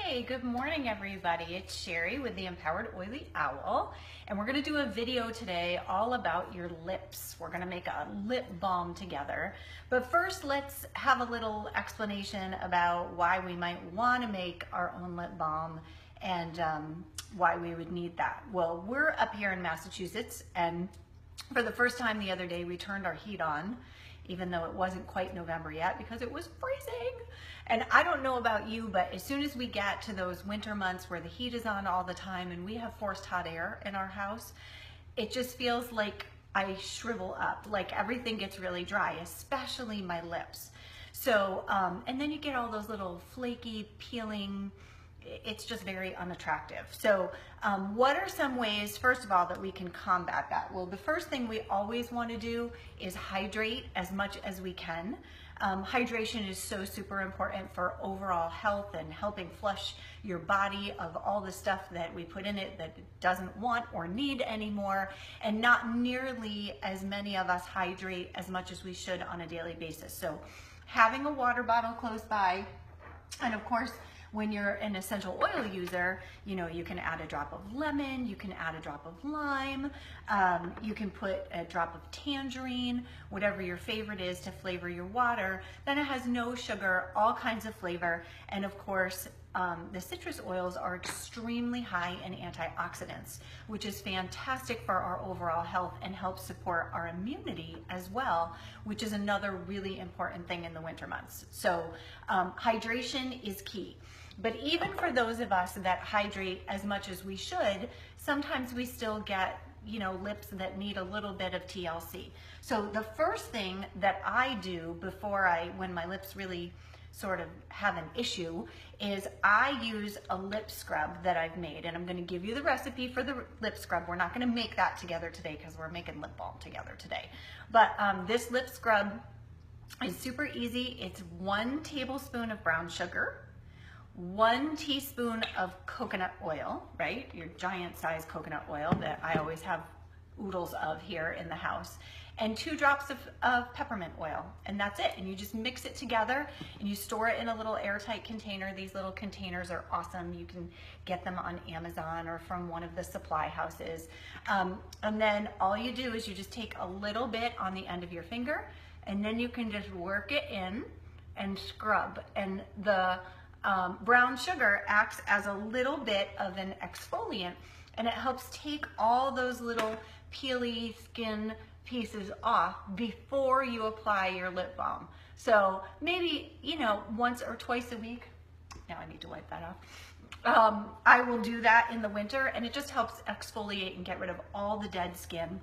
Hey, good morning everybody. It's Sherry with the Empowered Oily Owl, and we're going to do a video today all about your lips. We're going to make a lip balm together. But first, let's have a little explanation about why we might want to make our own lip balm and why we would need that. Well, we're up here in Massachusetts, and for the first time the other day we turned our heat on, even though it wasn't quite November yet because it was freezing. And I don't know about you, but as soon as we get to those winter months where the heat is on all the time and we have forced hot air in our house, it just feels like I shrivel up, like everything gets really dry, especially my lips. So, and then you get all those little flaky, peeling, it's just very unattractive. So what are some ways, first of all, that we can combat that? Well, the first thing we always want to do is hydrate as much as we can. Hydration is so super important for overall health and helping flush your body of all the stuff that we put in it that it doesn't want or need anymore, and not nearly as many of us hydrate as much as we should on a daily basis. So having a water bottle close by, and of course, when you're an essential oil user, you know, you can add a drop of lemon, you can add a drop of lime, you can put a drop of tangerine, whatever your favorite is to flavor your water. Then it has no sugar, all kinds of flavor, and of course, the citrus oils are extremely high in antioxidants, which is fantastic for our overall health and helps support our immunity as well, which is another really important thing in the winter months. So hydration is key. But even for those of us that hydrate as much as we should, sometimes we still get, you know, lips that need a little bit of TLC. So the first thing that I do when my lips really sort of have an issue, is I use a lip scrub that I've made, and I'm going to give you the recipe for the lip scrub. We're not going to make that together today because we're making lip balm together today. But this lip scrub is super easy. It's 1 tablespoon of brown sugar, 1 teaspoon of coconut oil, right? Your giant size coconut oil that I always have oodles of here in the house, and 2 drops of peppermint oil, and that's it. And you just mix it together and you store it in a little airtight container. These little containers are awesome. You can get them on Amazon or from one of the supply houses. And then all you do is you just take a little bit on the end of your finger, and then you can just work it in and scrub. And the brown sugar acts as a little bit of an exfoliant, and it helps take all those little peely skin pieces off before you apply your lip balm. So maybe, you know, once or twice a week, now I need to wipe that off, I will do that in the winter, and it just helps exfoliate and get rid of all the dead skin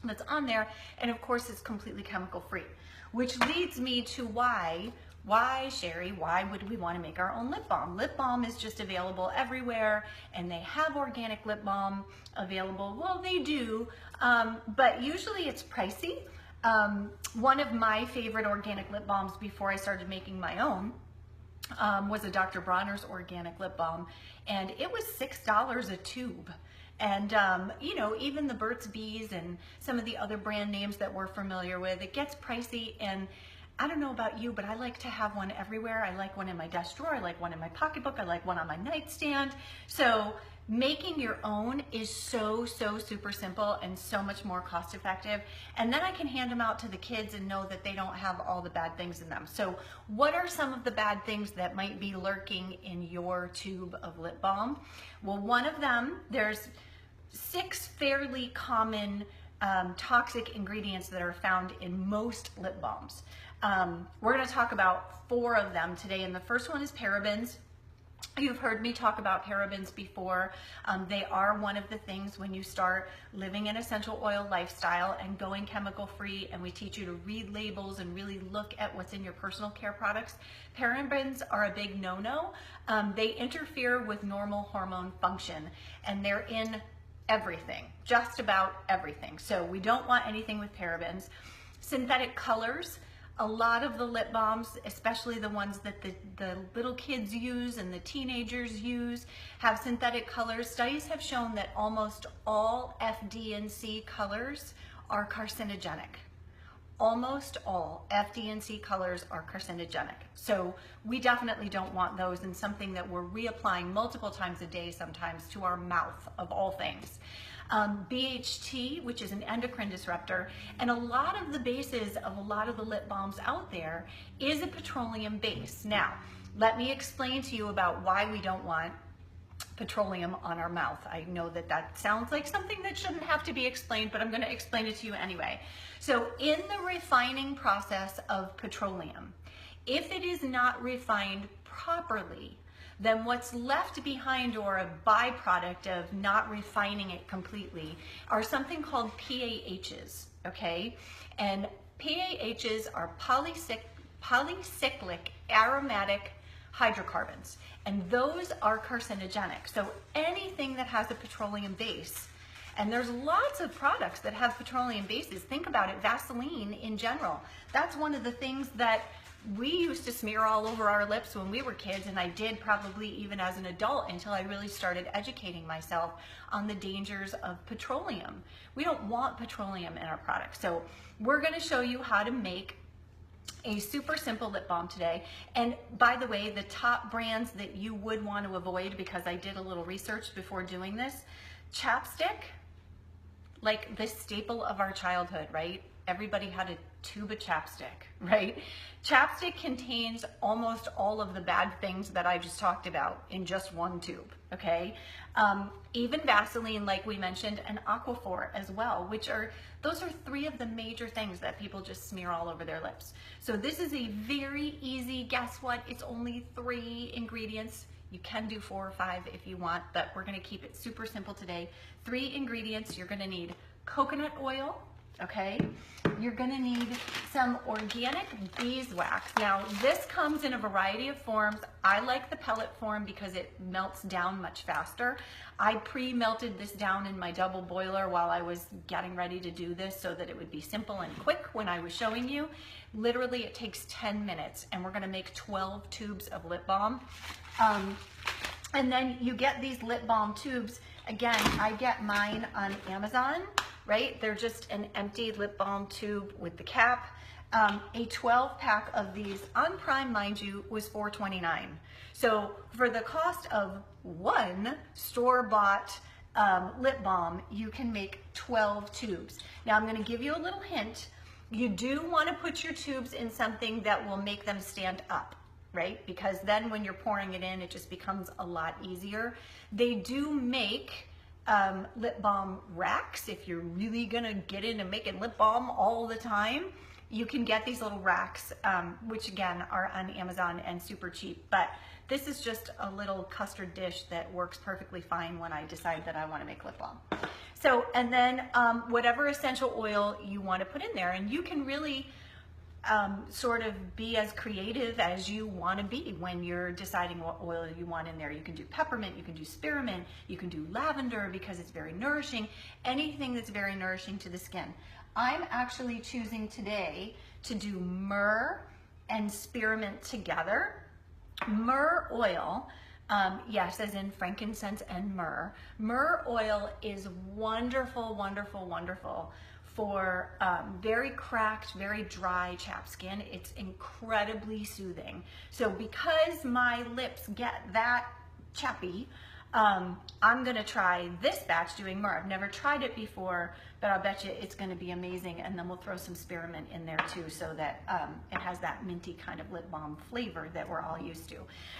that's on there. And of course, it's completely chemical free, which leads me to why, Sherry, why would we want to make our own lip balm? Lip balm is just available everywhere, and they have organic lip balm available. Well, they do, but usually it's pricey. One of my favorite organic lip balms before I started making my own was a Dr. Bronner's organic lip balm, and it was $6 a tube. And, you know, even the Burt's Bees and some of the other brand names that we're familiar with, it gets pricey. And I don't know about you, but I like to have one everywhere. I like one in my desk drawer. I like one in my pocketbook. I like one on my nightstand. So making your own is so super simple and so much more cost effective. And then I can hand them out to the kids and know that they don't have all the bad things in them. So what are some of the bad things that might be lurking in your tube of lip balm? Well, one of them, there's 6 fairly common toxic ingredients that are found in most lip balms. We're going to talk about 4 of them today, and the first one is parabens. You've heard me talk about parabens before. They are one of the things when you start living an essential oil lifestyle and going chemical free, and we teach you to read labels and really look at what's in your personal care products. Parabens are a big no-no. They interfere with normal hormone function, and they're in everything, just about everything. So we don't want anything with parabens. Synthetic colors. A lot of the lip balms, especially the ones that the little kids use and the teenagers use, have synthetic colors. Studies have shown that almost all FD&C colors are carcinogenic. almost all FD&C colors are carcinogenic. So we definitely don't want those in something that we're reapplying multiple times a day sometimes to our mouth, of all things. BHT, which is an endocrine disruptor, and a lot of the bases of a lot of the lip balms out there is a petroleum base. Now, let me explain to you about why we don't want petroleum on our mouth. I know that that sounds like something that shouldn't have to be explained, but I'm going to explain it to you anyway. So in the refining process of petroleum, if it is not refined properly, then what's left behind, or a byproduct of not refining it completely, are something called PAHs, okay? And PAHs are polycyclic aromatic hydrocarbons, and those are carcinogenic. So anything that has a petroleum base, and there's lots of products that have petroleum bases. Think about it, Vaseline in general. That's one of the things that we used to smear all over our lips when we were kids, and I did probably even as an adult until I really started educating myself on the dangers of petroleum. We don't want petroleum in our products. So we're gonna show you how to make a super simple lip balm today. And by the way, the top brands that you would want to avoid, because I did a little research before doing this, chapstick, like the staple of our childhood, right? Everybody had a tube of chapstick, right? Chapstick contains almost all of the bad things that I just talked about in just one tube, okay? Even Vaseline, like we mentioned, and Aquaphor as well, those are three of the major things that people just smear all over their lips. So this is a very easy, guess what? It's only 3 ingredients. You can do 4 or 5 if you want, but we're gonna keep it super simple today. 3 ingredients. You're gonna need coconut oil, okay? You're gonna need some organic beeswax. Now, this comes in a variety of forms. I like the pellet form because it melts down much faster. I pre-melted this down in my double boiler while I was getting ready to do this so that it would be simple and quick when I was showing you. Literally, it takes 10 minutes, and we're gonna make 12 tubes of lip balm. And then you get these lip balm tubes. Again, I get mine on Amazon, right? They're just an empty lip balm tube with the cap. A 12 pack of these on Prime, mind you, was $4.29. So for the cost of one store-bought lip balm, you can make 12 tubes. Now I'm gonna give you a little hint. You do wanna put your tubes in something that will make them stand up, right? Because then when you're pouring it in, it just becomes a lot easier. They do make lip balm racks. If you're really gonna get into making lip balm all the time, you can get these little racks, which again are on Amazon and super cheap. But this is just a little custard dish that works perfectly fine when I decide that I want to make lip balm. So, and then whatever essential oil you want to put in there, and you can really sort of be as creative as you want to be when you're deciding what oil you want in there. You can do peppermint, you can do spearmint, you can do lavender because it's very nourishing, anything that's very nourishing to the skin. I'm actually choosing today to do myrrh and spearmint together. Myrrh oil, yes, as in frankincense and myrrh. Myrrh oil is wonderful, wonderful, wonderful for very cracked, very dry chapped skin. It's incredibly soothing. So because my lips get that chappy, I'm gonna try this batch doing myrrh. I've never tried it before, but I'll bet you it's gonna be amazing. And then we'll throw some spearmint in there too, so that it has that minty kind of lip balm flavor that we're all used to.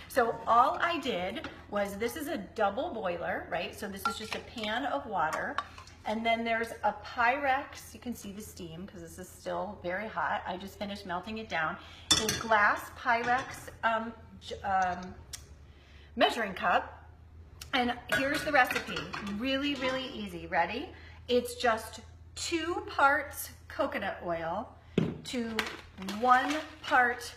So all I did was, this is a double boiler, right? So this is just a pan of water. And then there's a Pyrex, you can see the steam because this is still very hot. I just finished melting it down. A glass Pyrex measuring cup. And here's the recipe, really, really easy, ready? It's just 2 parts coconut oil to 1 part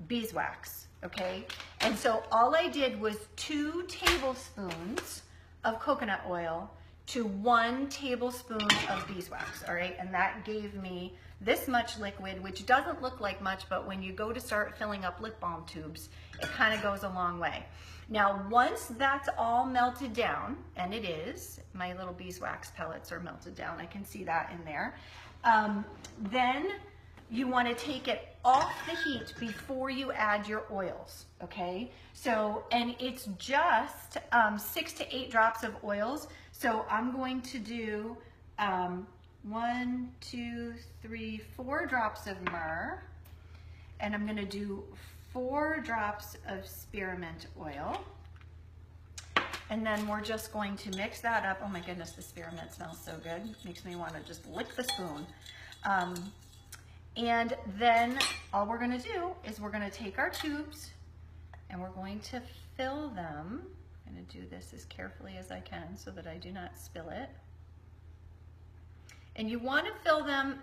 beeswax, okay? And so all I did was 2 tablespoons of coconut oil to 1 tablespoon of beeswax, all right? And that gave me this much liquid, which doesn't look like much, but when you go to start filling up lip balm tubes, it kind of goes a long way. Now, once that's all melted down, and it is, my little beeswax pellets are melted down, I can see that in there, then you want to take it off the heat before you add your oils, okay? So, and it's just 6 to 8 drops of oils. So I'm going to do 1, 2, 3, 4 drops of myrrh, and I'm going to do 4 drops of spearmint oil. And then we're just going to mix that up. Oh my goodness, the spearmint smells so good. Makes me want to just lick the spoon. And then all we're going to do is we're going to take our tubes and we're going to fill them. I'm going to do this as carefully as I can so that I do not spill it. And you want to fill them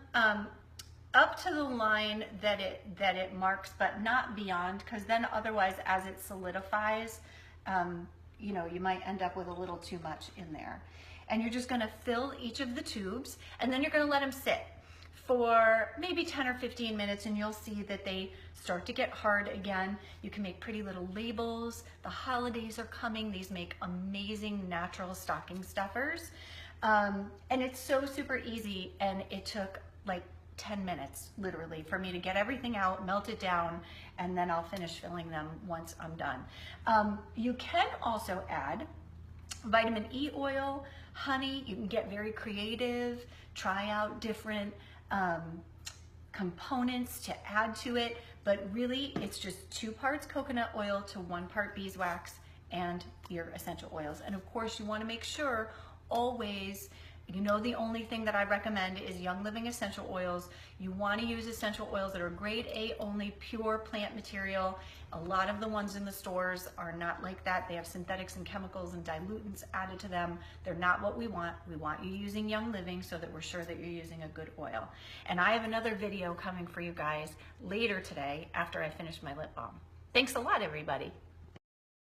up to the line that it marks, but not beyond, because then otherwise, as it solidifies, you know, you might end up with a little too much in there. And you're just going to fill each of the tubes, and then you're going to let them sit for maybe 10 or 15 minutes, and you'll see that they start to get hard again. You can make pretty little labels. The holidays are coming. These make amazing natural stocking stuffers. And it's so super easy, and it took like 10 minutes literally for me to get everything out, melt it down, and then I'll finish filling them once I'm done. You can also add vitamin E oil, honey. You can get very creative, try out different components to add to it, but really it's just 2 parts coconut oil to 1 part beeswax and your essential oils. And of course you want to make sure always, you know, the only thing that I recommend is Young Living essential oils. You want to use essential oils that are grade A only, pure plant material. A lot of the ones in the stores are not like that. They have synthetics and chemicals and dilutants added to them. They're not what we want. We want you using Young Living so that we're sure that you're using a good oil. And I have another video coming for you guys later today after I finish my lip balm. Thanks a lot, everybody.